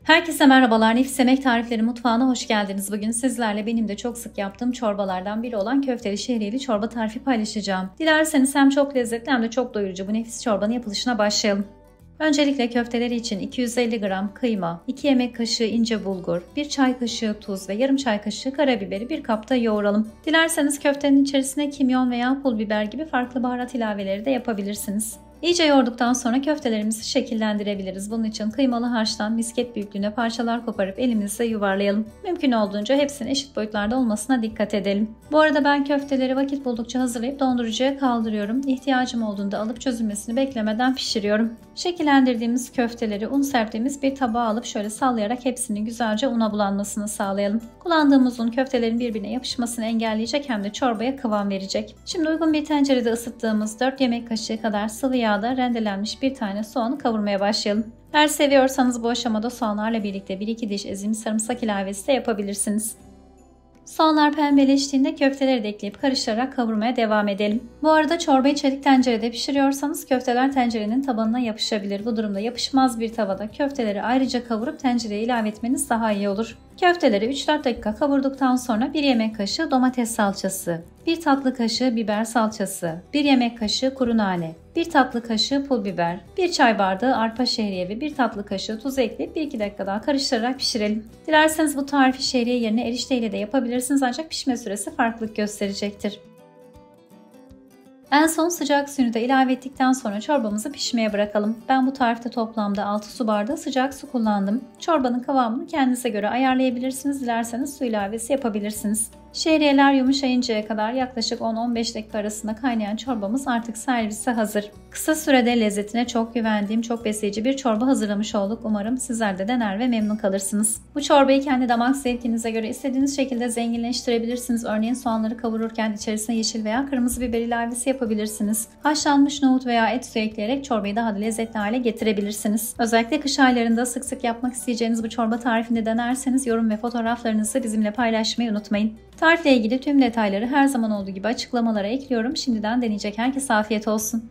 Herkese merhabalar. Nefis Yemek Tarifleri mutfağına hoş geldiniz. Bugün sizlerle benim de çok sık yaptığım çorbalardan biri olan köfteli şehriyeli çorba tarifi paylaşacağım. Dilerseniz hem çok lezzetli hem de çok doyurucu bu nefis çorbanın yapılışına başlayalım. Öncelikle köfteleri için 250 gram kıyma, 2 yemek kaşığı ince bulgur, 1 çay kaşığı tuz ve yarım çay kaşığı karabiberi bir kapta yoğuralım. Dilerseniz köftenin içerisine kimyon veya pul biber gibi farklı baharat ilaveleri de yapabilirsiniz. İyice yoğurduktan sonra köftelerimizi şekillendirebiliriz. Bunun için kıymalı harçtan misket büyüklüğüne parçalar koparıp elimizle yuvarlayalım. Mümkün olduğunca hepsinin eşit boyutlarda olmasına dikkat edelim. Bu arada ben köfteleri vakit buldukça hazırlayıp dondurucuya kaldırıyorum. İhtiyacım olduğunda alıp çözülmesini beklemeden pişiriyorum. Şekillendirdiğimiz köfteleri un serptiğimiz bir tabağa alıp şöyle sallayarak hepsinin güzelce una bulanmasını sağlayalım. Kullandığımız un köftelerin birbirine yapışmasını engelleyecek hem de çorbaya kıvam verecek. Şimdi uygun bir tencerede ısıttığımız 4 yemek kaşığı kadar sıvı yağda rendelenmiş bir tane soğanı kavurmaya başlayalım. Eğer seviyorsanız bu aşamada soğanlarla birlikte 1-2 diş ezilmiş sarımsak ilavesi de yapabilirsiniz. Soğanlar pembeleştiğinde köfteleri de ekleyip karıştırarak kavurmaya devam edelim. Bu arada çorbayı çelik tencerede pişiriyorsanız köfteler tencerenin tabanına yapışabilir. Bu durumda yapışmaz bir tavada köfteleri ayrıca kavurup tencereye ilave etmeniz daha iyi olur. Köfteleri 3-4 dakika kavurduktan sonra 1 yemek kaşığı domates salçası, 1 tatlı kaşığı biber salçası, 1 yemek kaşığı kuru nane, 1 tatlı kaşığı pul biber, 1 çay bardağı arpa şehriye ve 1 tatlı kaşığı tuz ekleyip 1-2 dakika daha karıştırarak pişirelim. Dilerseniz bu tarifi şehriye yerine erişteyle de yapabilirsiniz ancak pişme süresi farklılık gösterecektir. En son sıcak suyunu da ilave ettikten sonra çorbamızı pişmeye bırakalım. Ben bu tarifte toplamda 6 su bardağı sıcak su kullandım. Çorbanın kıvamını kendinize göre ayarlayabilirsiniz. Dilerseniz su ilavesi yapabilirsiniz. Şehriyeler yumuşayıncaya kadar yaklaşık 10-15 dakika arasında kaynayan çorbamız artık servise hazır. Kısa sürede lezzetine çok güvendiğim çok besleyici bir çorba hazırlamış olduk. Umarım sizler de dener ve memnun kalırsınız. Bu çorbayı kendi damak zevkinize göre istediğiniz şekilde zenginleştirebilirsiniz. Örneğin soğanları kavururken içerisine yeşil veya kırmızı biber ilavesi yapabilirsiniz. Haşlanmış nohut veya et suyu ekleyerek çorbayı daha da lezzetli hale getirebilirsiniz. Özellikle kış aylarında sık sık yapmak isteyeceğiniz bu çorba tarifini denerseniz yorum ve fotoğraflarınızı bizimle paylaşmayı unutmayın. Tarifle ilgili tüm detayları her zaman olduğu gibi açıklamalara ekliyorum. Şimdiden deneyecek herkese afiyet olsun.